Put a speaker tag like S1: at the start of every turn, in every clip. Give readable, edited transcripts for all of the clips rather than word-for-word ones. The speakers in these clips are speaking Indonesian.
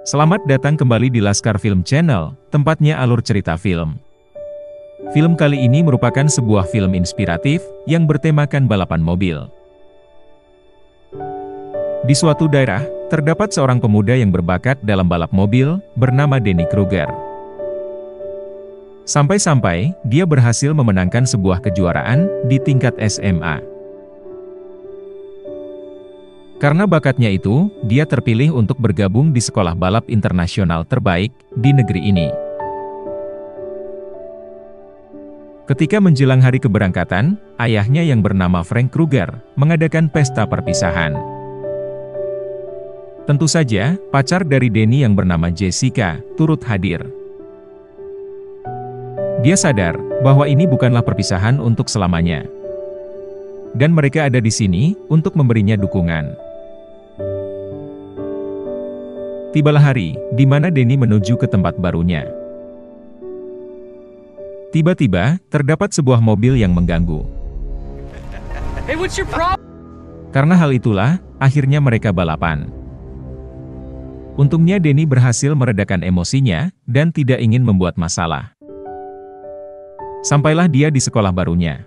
S1: Selamat datang kembali di Laskar Film Channel, tempatnya alur cerita film. Film kali ini merupakan sebuah film inspiratif, yang bertemakan balapan mobil. Di suatu daerah, terdapat seorang pemuda yang berbakat dalam balap mobil, bernama Denny Kruger. Sampai-sampai, dia berhasil memenangkan sebuah kejuaraan, di tingkat SMA. Karena bakatnya itu, dia terpilih untuk bergabung di sekolah balap internasional terbaik, di negeri ini. Ketika menjelang hari keberangkatan, ayahnya yang bernama Frank Kruger, mengadakan pesta perpisahan. Tentu saja, pacar dari Denny yang bernama Jessica, turut hadir. Dia sadar, bahwa ini bukanlah perpisahan untuk selamanya. Dan mereka ada di sini, untuk memberinya dukungan. Tibalah hari, di mana Denny menuju ke tempat barunya. Tiba-tiba, terdapat sebuah mobil yang mengganggu.
S2: Hey, what's your problem?
S1: Karena hal itulah, akhirnya mereka balapan. Untungnya Denny berhasil meredakan emosinya, dan tidak ingin membuat masalah. Sampailah dia di sekolah barunya.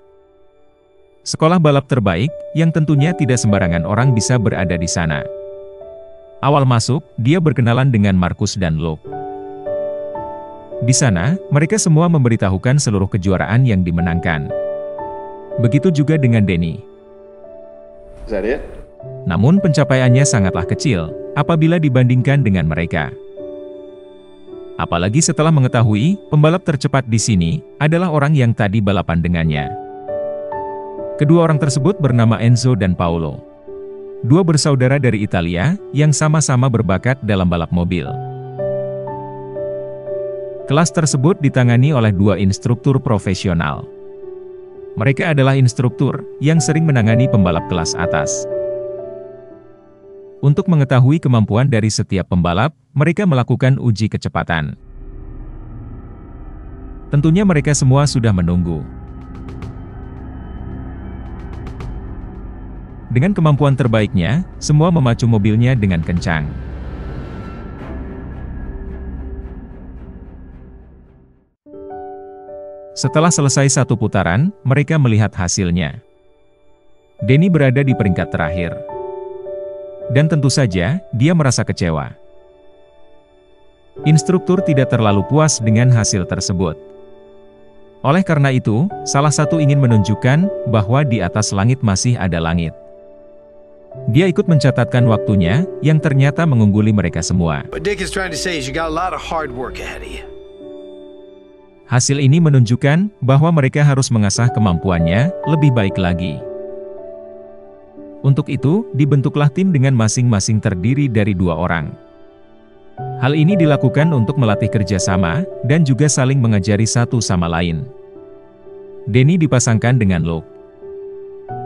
S1: Sekolah balap terbaik, yang tentunya tidak sembarangan orang bisa berada di sana. Awal masuk, dia berkenalan dengan Marcus dan Luke. Di sana, mereka semua memberitahukan seluruh kejuaraan yang dimenangkan. Begitu juga dengan Denny.
S3: Is that it?
S1: Namun pencapaiannya sangatlah kecil, apabila dibandingkan dengan mereka. Apalagi setelah mengetahui, pembalap tercepat di sini, adalah orang yang tadi balapan dengannya. Kedua orang tersebut bernama Enzo dan Paolo. Dua bersaudara dari Italia, yang sama-sama berbakat dalam balap mobil. Kelas tersebut ditangani oleh dua instruktur profesional. Mereka adalah instruktur, yang sering menangani pembalap kelas atas. Untuk mengetahui kemampuan dari setiap pembalap, mereka melakukan uji kecepatan. Tentunya mereka semua sudah menunggu. Dengan kemampuan terbaiknya, semua memacu mobilnya dengan kencang. Setelah selesai satu putaran, mereka melihat hasilnya. Denny berada di peringkat terakhir. Dan tentu saja, dia merasa kecewa. Instruktur tidak terlalu puas dengan hasil tersebut. Oleh karena itu, salah satu ingin menunjukkan bahwa di atas langit masih ada langit. Dia ikut mencatatkan waktunya, yang ternyata mengungguli mereka semua. Hasil ini menunjukkan bahwa mereka harus mengasah kemampuannya lebih baik lagi. Untuk itu, dibentuklah tim dengan masing-masing terdiri dari dua orang. Hal ini dilakukan untuk melatih kerjasama, dan juga saling mengajari satu sama lain. Denny dipasangkan dengan Luke.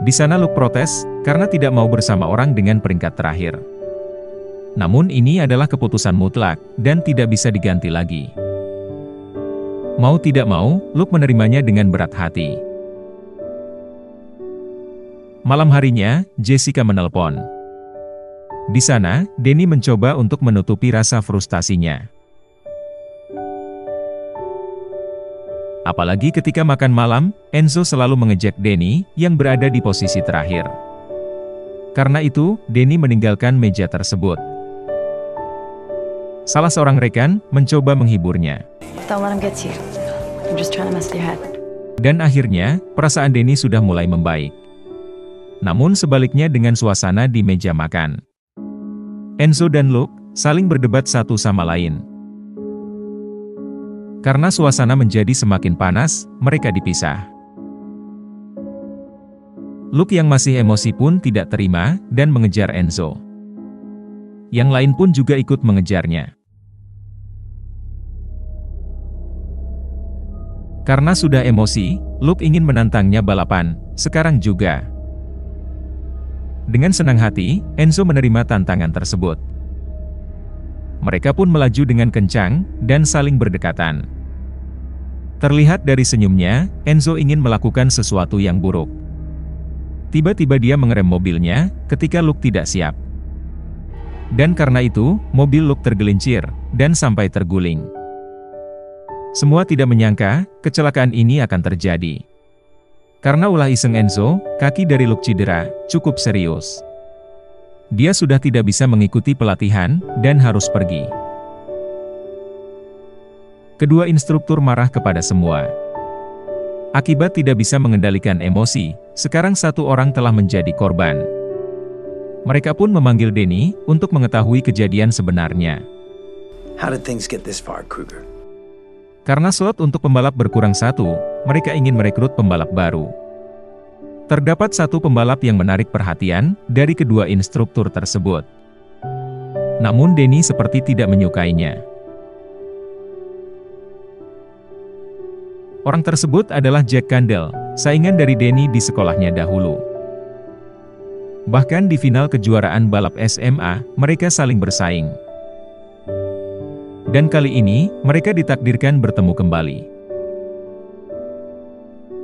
S1: Di sana Luke protes, karena tidak mau bersama orang dengan peringkat terakhir. Namun ini adalah keputusan mutlak, dan tidak bisa diganti lagi. Mau tidak mau, Luke menerimanya dengan berat hati. Malam harinya, Jessica menelpon. Di sana, Denny mencoba untuk menutupi rasa frustasinya. Apalagi ketika makan malam, Enzo selalu mengejek Denny, yang berada di posisi terakhir. Karena itu, Denny meninggalkan meja tersebut. Salah seorang rekan, mencoba menghiburnya. Dan akhirnya, perasaan Denny sudah mulai membaik. Namun sebaliknya dengan suasana di meja makan. Enzo dan Luke, saling berdebat satu sama lain. Karena suasana menjadi semakin panas, mereka dipisah. Luke yang masih emosi pun tidak terima, dan mengejar Enzo. Yang lain pun juga ikut mengejarnya. Karena sudah emosi, Luke ingin menantangnya balapan, sekarang juga. Dengan senang hati, Enzo menerima tantangan tersebut. Mereka pun melaju dengan kencang, dan saling berdekatan. Terlihat dari senyumnya, Enzo ingin melakukan sesuatu yang buruk. Tiba-tiba dia mengerem mobilnya, ketika Luke tidak siap. Dan karena itu, mobil Luke tergelincir, dan sampai terguling. Semua tidak menyangka, kecelakaan ini akan terjadi. Karena ulah iseng Enzo, kaki dari Luke cedera, cukup serius. Dia sudah tidak bisa mengikuti pelatihan, dan harus pergi. Kedua instruktur marah kepada semua. Akibat tidak bisa mengendalikan emosi, sekarang satu orang telah menjadi korban. Mereka pun memanggil Danny, untuk mengetahui kejadian sebenarnya.
S4: How did things get this far, Kruger?
S1: Karena slot untuk pembalap berkurang satu, mereka ingin merekrut pembalap baru. Terdapat satu pembalap yang menarik perhatian, dari kedua instruktur tersebut. Namun Danny seperti tidak menyukainya. Orang tersebut adalah Jack Candle, saingan dari Danny di sekolahnya dahulu. Bahkan di final kejuaraan balap SMA, mereka saling bersaing. Dan kali ini, mereka ditakdirkan bertemu kembali.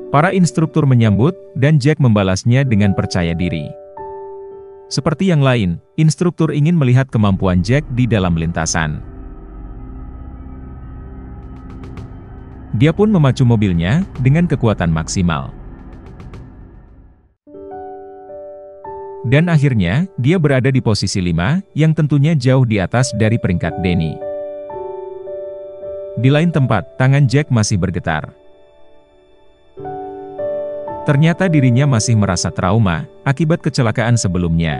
S1: Para instruktur menyambut, dan Jack membalasnya dengan percaya diri. Seperti yang lain, instruktur ingin melihat kemampuan Jack di dalam lintasan. Dia pun memacu mobilnya, dengan kekuatan maksimal. Dan akhirnya, dia berada di posisi 5, yang tentunya jauh di atas dari peringkat Danny. Di lain tempat, tangan Jack masih bergetar. Ternyata dirinya masih merasa trauma, akibat kecelakaan sebelumnya.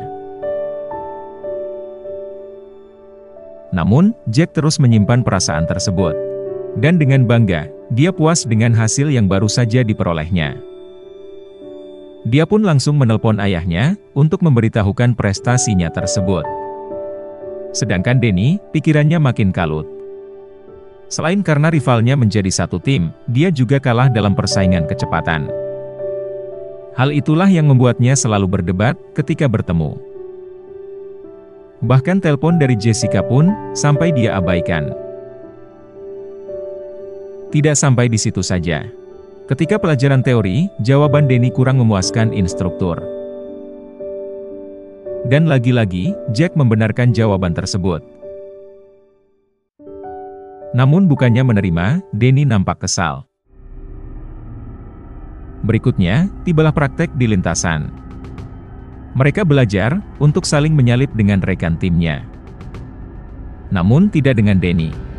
S1: Namun, Jack terus menyimpan perasaan tersebut. Dan dengan bangga, dia puas dengan hasil yang baru saja diperolehnya. Dia pun langsung menelpon ayahnya, untuk memberitahukan prestasinya tersebut. Sedangkan Danny, pikirannya makin kalut. Selain karena rivalnya menjadi satu tim, dia juga kalah dalam persaingan kecepatan. Hal itulah yang membuatnya selalu berdebat, ketika bertemu. Bahkan telepon dari Jessica pun, sampai dia abaikan. Tidak sampai di situ saja. Ketika pelajaran teori, jawaban Danny kurang memuaskan instruktur. Dan lagi-lagi, Jack membenarkan jawaban tersebut. Namun bukannya menerima, Danny nampak kesal. Berikutnya, tibalah praktek di lintasan. Mereka belajar, untuk saling menyalip dengan rekan timnya. Namun tidak dengan Danny.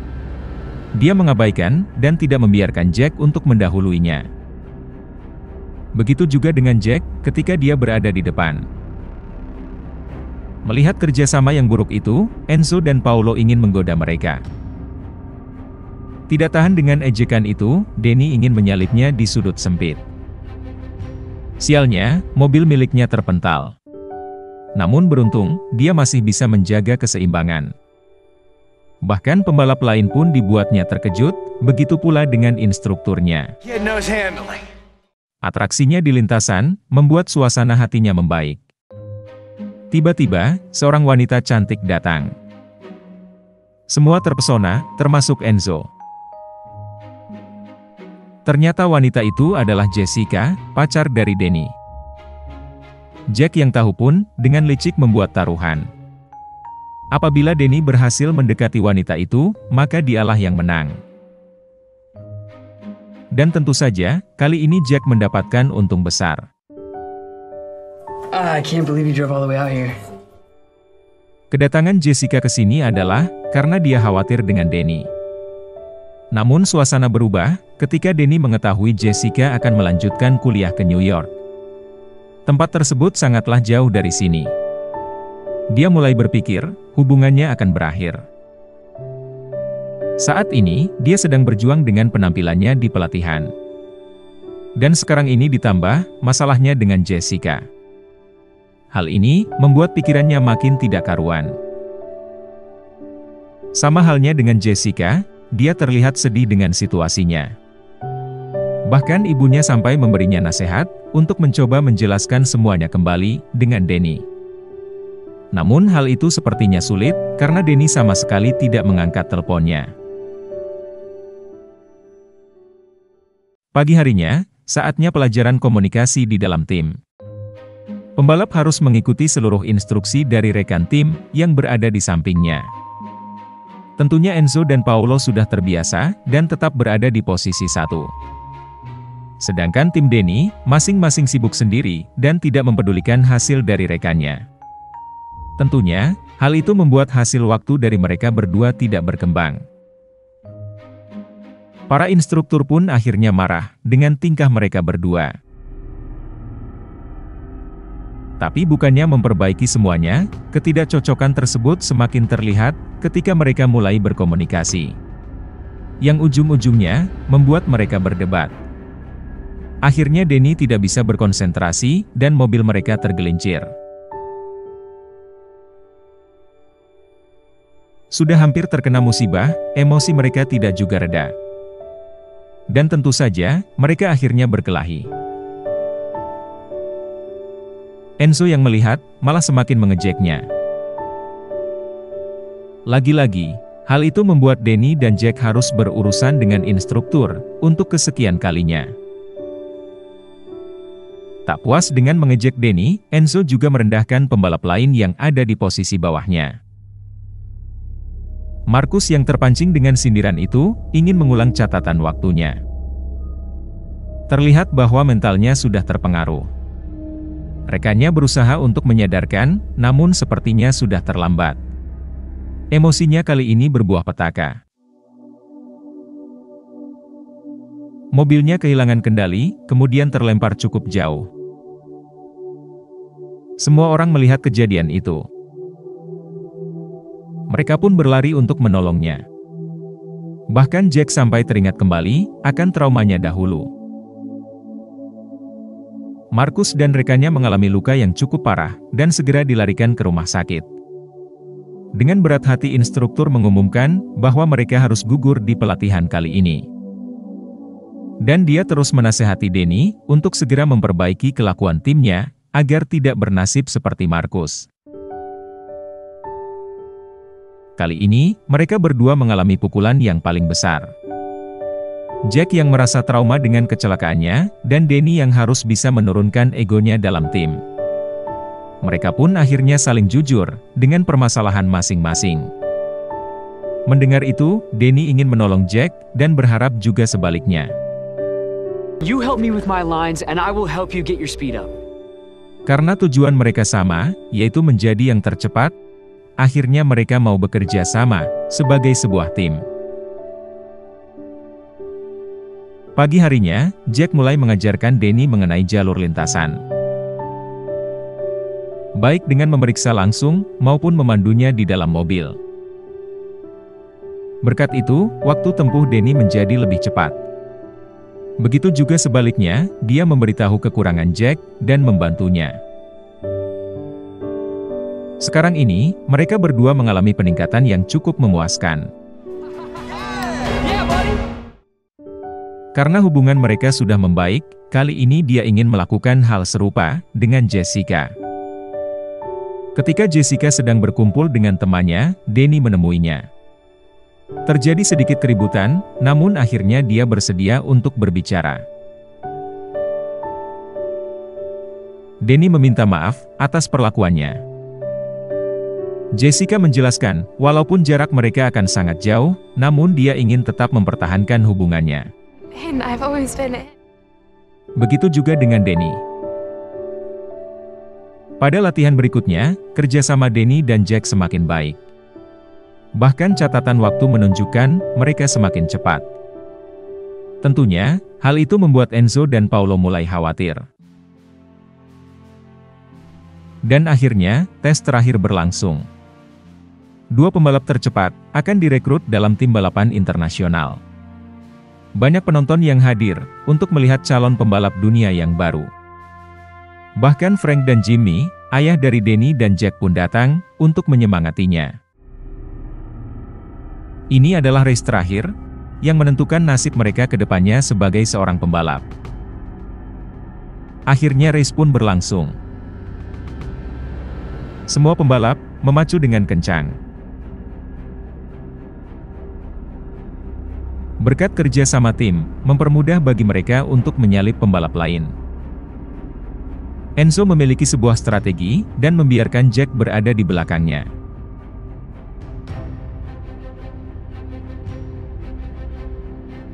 S1: Dia mengabaikan, dan tidak membiarkan Jack untuk mendahuluinya. Begitu juga dengan Jack, ketika dia berada di depan. Melihat kerjasama yang buruk itu, Enzo dan Paulo ingin menggoda mereka. Tidak tahan dengan ejekan itu, Danny ingin menyalipnya di sudut sempit. Sialnya, mobil miliknya terpental. Namun beruntung, dia masih bisa menjaga keseimbangan. Bahkan pembalap lain pun dibuatnya terkejut, begitu pula dengan instrukturnya. Atraksinya di lintasan, membuat suasana hatinya membaik. Tiba-tiba, seorang wanita cantik datang. Semua terpesona, termasuk Enzo. Ternyata wanita itu adalah Jessica, pacar dari Danny. Jack yang tahu pun, dengan licik membuat taruhan. Apabila Danny berhasil mendekati wanita itu, maka dialah yang menang. Dan tentu saja, kali ini Jack mendapatkan untung besar.
S2: I can't believe you drove all the way out here.
S1: Kedatangan Jessica ke sini adalah, karena dia khawatir dengan Danny. Namun suasana berubah, ketika Danny mengetahui Jessica akan melanjutkan kuliah ke New York. Tempat tersebut sangatlah jauh dari sini. Dia mulai berpikir, hubungannya akan berakhir. Saat ini, dia sedang berjuang dengan penampilannya di pelatihan. Dan sekarang ini ditambah, masalahnya dengan Jessica. Hal ini, membuat pikirannya makin tidak karuan. Sama halnya dengan Jessica, dia terlihat sedih dengan situasinya. Bahkan ibunya sampai memberinya nasihat, untuk mencoba menjelaskan semuanya kembali, dengan Danny. Namun hal itu sepertinya sulit, karena Danny sama sekali tidak mengangkat teleponnya. Pagi harinya, saatnya pelajaran komunikasi di dalam tim. Pembalap harus mengikuti seluruh instruksi dari rekan tim yang berada di sampingnya. Tentunya Enzo dan Paulo sudah terbiasa dan tetap berada di posisi 1. Sedangkan tim Denny, masing-masing sibuk sendiri dan tidak mempedulikan hasil dari rekannya. Tentunya, hal itu membuat hasil waktu dari mereka berdua tidak berkembang. Para instruktur pun akhirnya marah dengan tingkah mereka berdua. Tapi bukannya memperbaiki semuanya, ketidakcocokan tersebut semakin terlihat ketika mereka mulai berkomunikasi. Yang ujung-ujungnya, membuat mereka berdebat. Akhirnya Denny tidak bisa berkonsentrasi dan mobil mereka tergelincir. Sudah hampir terkena musibah, emosi mereka tidak juga reda. Dan tentu saja, mereka akhirnya berkelahi. Enzo yang melihat, malah semakin mengejeknya. Lagi-lagi, hal itu membuat Denny dan Jack harus berurusan dengan instruktur untuk kesekian kalinya. Tak puas dengan mengejek Denny, Enzo juga merendahkan pembalap lain yang ada di posisi bawahnya. Marcus yang terpancing dengan sindiran itu, ingin mengulang catatan waktunya. Terlihat bahwa mentalnya sudah terpengaruh. Rekannya berusaha untuk menyadarkan, namun sepertinya sudah terlambat. Emosinya kali ini berbuah petaka. Mobilnya kehilangan kendali, kemudian terlempar cukup jauh. Semua orang melihat kejadian itu. Mereka pun berlari untuk menolongnya. Bahkan Jack sampai teringat kembali akan traumanya dahulu. Marcus dan rekannya mengalami luka yang cukup parah dan segera dilarikan ke rumah sakit. Dengan berat hati instruktur mengumumkan bahwa mereka harus gugur di pelatihan kali ini. Dan dia terus menasehati Denny untuk segera memperbaiki kelakuan timnya agar tidak bernasib seperti Marcus. Kali ini, mereka berdua mengalami pukulan yang paling besar. Jack yang merasa trauma dengan kecelakaannya, dan Denny yang harus bisa menurunkan egonya dalam tim. Mereka pun akhirnya saling jujur dengan permasalahan masing-masing. Mendengar itu, Denny ingin menolong Jack dan berharap juga sebaliknya.
S2: You help me with my lines and I will help you get your speed up.
S1: Karena tujuan mereka sama, yaitu menjadi yang tercepat, akhirnya mereka mau bekerja sama sebagai sebuah tim. Pagi harinya, Jack mulai mengajarkan Denny mengenai jalur lintasan. Baik dengan memeriksa langsung, maupun memandunya di dalam mobil. Berkat itu, waktu tempuh Denny menjadi lebih cepat. Begitu juga sebaliknya, dia memberitahu kekurangan Jack dan membantunya. Sekarang ini, mereka berdua mengalami peningkatan yang cukup memuaskan. Karena hubungan mereka sudah membaik, kali ini dia ingin melakukan hal serupa dengan Jessica. Ketika Jessica sedang berkumpul dengan temannya, Denny menemuinya. Terjadi sedikit keributan, namun akhirnya dia bersedia untuk berbicara. Denny meminta maaf atas perlakuannya. Jessica menjelaskan, walaupun jarak mereka akan sangat jauh, namun dia ingin tetap mempertahankan hubungannya. Begitu juga dengan Denny. Pada latihan berikutnya, kerjasama Denny dan Jack semakin baik. Bahkan catatan waktu menunjukkan mereka semakin cepat. Tentunya, hal itu membuat Enzo dan Paulo mulai khawatir. Dan akhirnya, tes terakhir berlangsung. Dua pembalap tercepat akan direkrut dalam tim balapan internasional. Banyak penonton yang hadir untuk melihat calon pembalap dunia yang baru. Bahkan Frank dan Jimmy, ayah dari Denny dan Jack pun datang untuk menyemangatinya. Ini adalah race terakhir yang menentukan nasib mereka ke depannya sebagai seorang pembalap. Akhirnya race pun berlangsung. Semua pembalap memacu dengan kencang. Berkat kerja sama tim, mempermudah bagi mereka untuk menyalip pembalap lain. Enzo memiliki sebuah strategi, dan membiarkan Jack berada di belakangnya.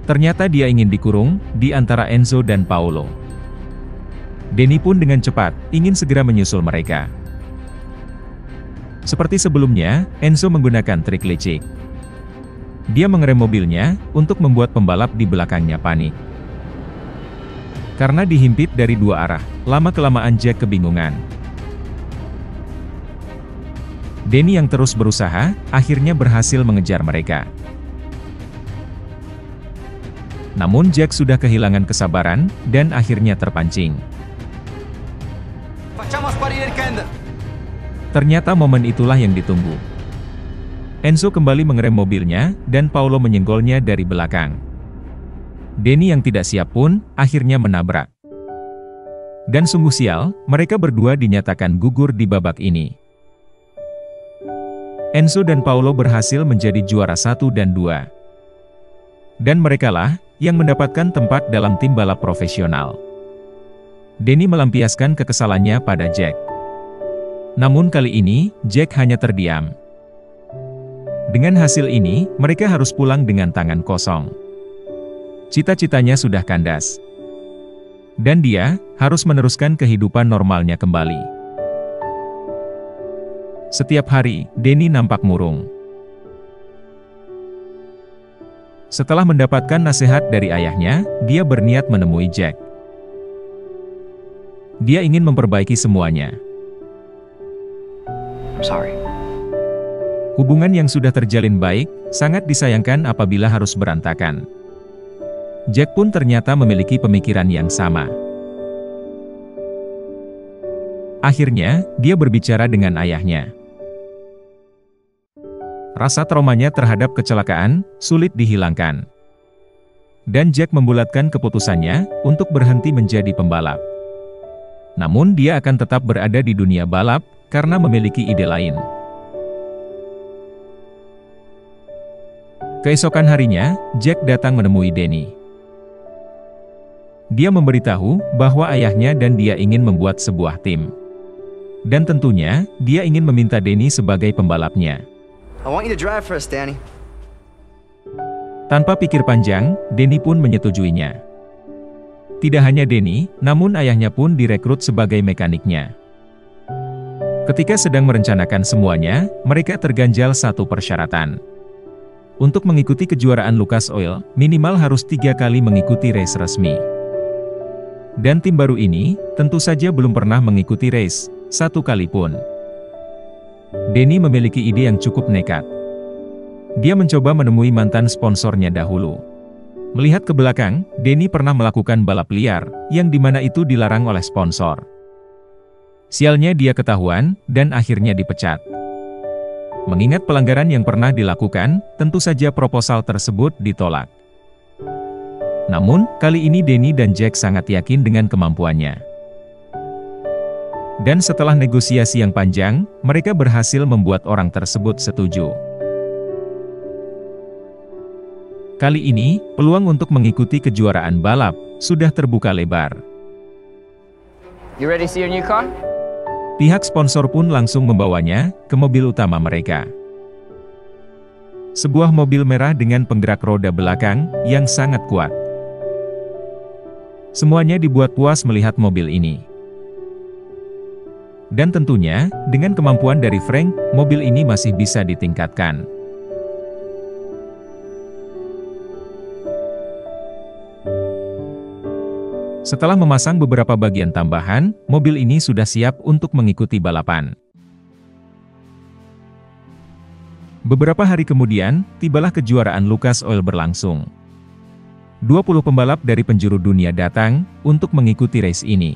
S1: Ternyata dia ingin dikurung, di antara Enzo dan Paolo. Danny pun dengan cepat, ingin segera menyusul mereka. Seperti sebelumnya, Enzo menggunakan trik licik. Dia mengerem mobilnya, untuk membuat pembalap di belakangnya panik. Karena dihimpit dari dua arah, lama-kelamaan Jack kebingungan. Danny yang terus berusaha, akhirnya berhasil mengejar mereka. Namun Jack sudah kehilangan kesabaran, dan akhirnya terpancing. Ternyata momen itulah yang ditunggu. Enzo kembali mengerem mobilnya, dan Paolo menyenggolnya dari belakang. Danny yang tidak siap pun, akhirnya menabrak. Dan sungguh sial, mereka berdua dinyatakan gugur di babak ini. Enzo dan Paolo berhasil menjadi juara 1 dan 2. Dan merekalah, yang mendapatkan tempat dalam tim balap profesional. Danny melampiaskan kekesalannya pada Jack. Namun kali ini, Jack hanya terdiam. Dengan hasil ini, mereka harus pulang dengan tangan kosong. Cita-citanya sudah kandas. Dan dia, harus meneruskan kehidupan normalnya kembali. Setiap hari, Danny nampak murung. Setelah mendapatkan nasihat dari ayahnya, dia berniat menemui Jack. Dia ingin memperbaiki semuanya.
S2: I'm sorry.
S1: Hubungan yang sudah terjalin baik, sangat disayangkan apabila harus berantakan. Jack pun ternyata memiliki pemikiran yang sama. Akhirnya, dia berbicara dengan ayahnya. Rasa traumanya terhadap kecelakaan, sulit dihilangkan. Dan Jack membulatkan keputusannya, untuk berhenti menjadi pembalap. Namun dia akan tetap berada di dunia balap, karena memiliki ide lain. Keesokan harinya, Jack datang menemui Danny. Dia memberitahu, bahwa ayahnya dan dia ingin membuat sebuah tim. Dan tentunya, dia ingin meminta Danny sebagai pembalapnya.
S4: I want you to drive for us, Danny.
S1: Tanpa pikir panjang, Danny pun menyetujuinya. Tidak hanya Danny, namun ayahnya pun direkrut sebagai mekaniknya. Ketika sedang merencanakan semuanya, mereka terganjal satu persyaratan. Untuk mengikuti kejuaraan Lucas Oil, minimal harus 3 kali mengikuti race resmi. Dan tim baru ini, tentu saja belum pernah mengikuti race, 1 kali pun. Danny memiliki ide yang cukup nekat. Dia mencoba menemui mantan sponsornya dahulu. Melihat ke belakang, Danny pernah melakukan balap liar, yang dimana itu dilarang oleh sponsor. Sialnya dia ketahuan, dan akhirnya dipecat. Mengingat pelanggaran yang pernah dilakukan, tentu saja proposal tersebut ditolak. Namun, kali ini Danny dan Jack sangat yakin dengan kemampuannya. Dan setelah negosiasi yang panjang, mereka berhasil membuat orang tersebut setuju. Kali ini, peluang untuk mengikuti kejuaraan balap, sudah terbuka lebar.
S2: You ready to see your new car?
S1: Pihak sponsor pun langsung membawanya, ke mobil utama mereka. Sebuah mobil merah dengan penggerak roda belakang, yang sangat kuat. Semuanya dibuat puas melihat mobil ini. Dan tentunya, dengan kemampuan dari Frank, mobil ini masih bisa ditingkatkan. Setelah memasang beberapa bagian tambahan, mobil ini sudah siap untuk mengikuti balapan. Beberapa hari kemudian, tibalah kejuaraan Lucas Oil berlangsung. 20 pembalap dari penjuru dunia datang, untuk mengikuti race ini.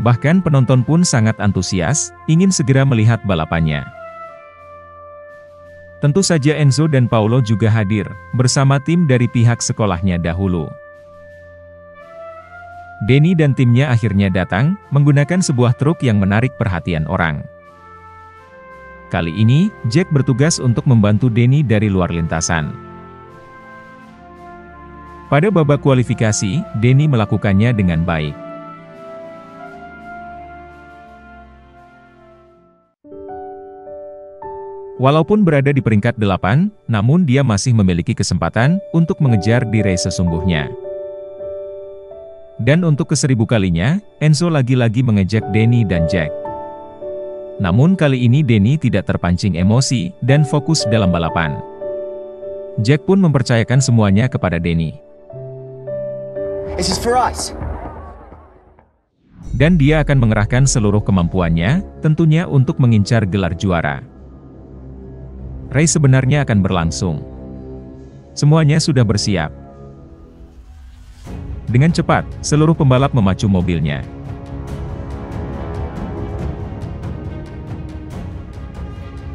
S1: Bahkan penonton pun sangat antusias, ingin segera melihat balapannya. Tentu saja Enzo dan Paolo juga hadir, bersama tim dari pihak sekolahnya dahulu. Danny dan timnya akhirnya datang, menggunakan sebuah truk yang menarik perhatian orang. Kali ini, Jack bertugas untuk membantu Danny dari luar lintasan. Pada babak kualifikasi, Denny melakukannya dengan baik. Walaupun berada di peringkat 8, namun dia masih memiliki kesempatan untuk mengejar di race sesungguhnya. Dan untuk ke-1000 kalinya, Enzo lagi-lagi mengejek Denny dan Jack. Namun kali ini Denny tidak terpancing emosi dan fokus dalam balapan. Jack pun mempercayakan semuanya kepada Denny.
S4: This is for us.
S1: Dan dia akan mengerahkan seluruh kemampuannya, tentunya untuk mengincar gelar juara. Race sebenarnya akan berlangsung. Semuanya sudah bersiap. Dengan cepat, seluruh pembalap memacu mobilnya.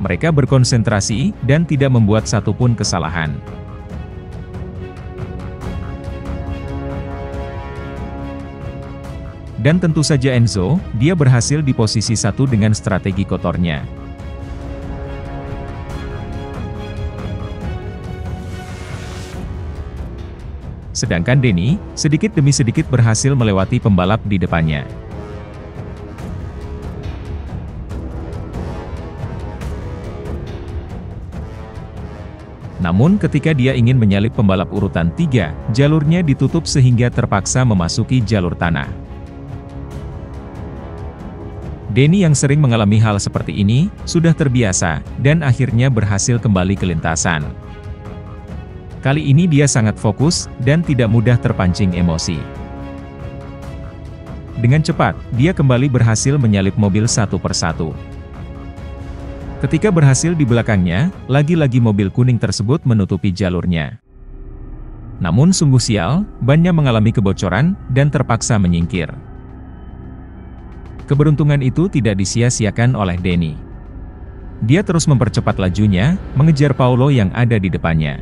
S1: Mereka berkonsentrasi dan tidak membuat satupun kesalahan. Dan tentu saja Enzo, dia berhasil di posisi 1 dengan strategi kotornya. Sedangkan Denny, sedikit demi sedikit berhasil melewati pembalap di depannya. Namun ketika dia ingin menyalip pembalap urutan 3, jalurnya ditutup sehingga terpaksa memasuki jalur tanah. Denny yang sering mengalami hal seperti ini, sudah terbiasa, dan akhirnya berhasil kembali ke lintasan. Kali ini dia sangat fokus, dan tidak mudah terpancing emosi. Dengan cepat, dia kembali berhasil menyalip mobil satu persatu. Ketika berhasil di belakangnya, lagi-lagi mobil kuning tersebut menutupi jalurnya. Namun sungguh sial, bannya mengalami kebocoran, dan terpaksa menyingkir. Keberuntungan itu tidak disia-siakan oleh Denny. Dia terus mempercepat lajunya, mengejar Paulo yang ada di depannya.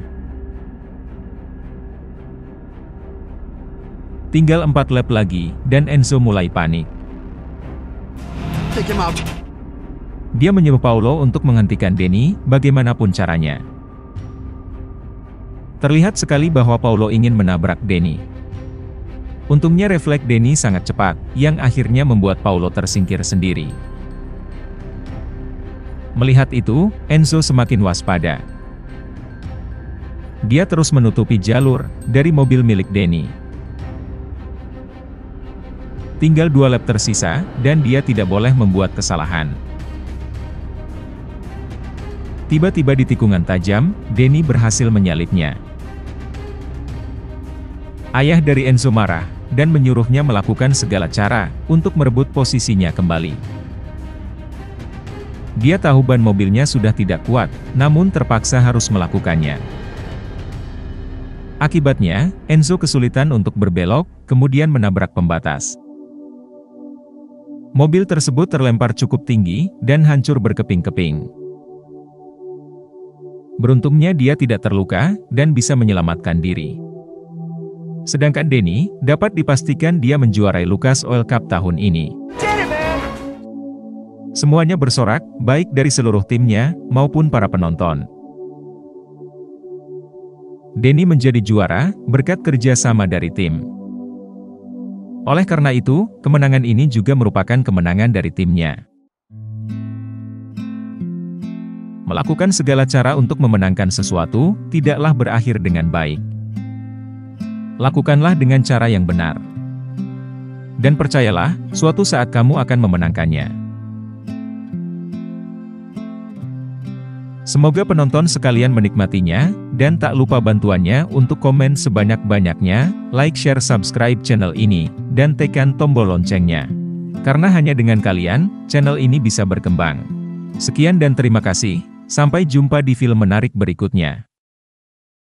S1: Tinggal 4 lap lagi, dan Enzo mulai panik. Dia menyuruh Paulo untuk menghentikan Denny, bagaimanapun caranya. Terlihat sekali bahwa Paulo ingin menabrak Denny. Untungnya refleks Denny sangat cepat, yang akhirnya membuat Paulo tersingkir sendiri. Melihat itu, Enzo semakin waspada. Dia terus menutupi jalur dari mobil milik Denny. Tinggal 2 lap tersisa, dan dia tidak boleh membuat kesalahan. Tiba-tiba di tikungan tajam, Denny berhasil menyalipnya. Ayah dari Enzo marah, dan menyuruhnya melakukan segala cara untuk merebut posisinya kembali. Dia tahu ban mobilnya sudah tidak kuat, namun terpaksa harus melakukannya. Akibatnya, Enzo kesulitan untuk berbelok, kemudian menabrak pembatas. Mobil tersebut terlempar cukup tinggi, dan hancur berkeping-keping. Beruntungnya dia tidak terluka, dan bisa menyelamatkan diri. Sedangkan Denny, dapat dipastikan dia menjuarai Lucas Oil Cup tahun ini. Semuanya bersorak, baik dari seluruh timnya, maupun para penonton. Denny menjadi juara, berkat kerja sama dari tim. Oleh karena itu, kemenangan ini juga merupakan kemenangan dari timnya. Melakukan segala cara untuk memenangkan sesuatu, tidaklah berakhir dengan baik. Lakukanlah dengan cara yang benar. Dan percayalah, suatu saat kamu akan memenangkannya. Semoga penonton sekalian menikmatinya, dan tak lupa bantuannya untuk komen sebanyak-banyaknya, like, share, subscribe channel ini, dan tekan tombol loncengnya. Karena hanya dengan kalian, channel ini bisa berkembang. Sekian dan terima kasih, sampai jumpa di film menarik berikutnya.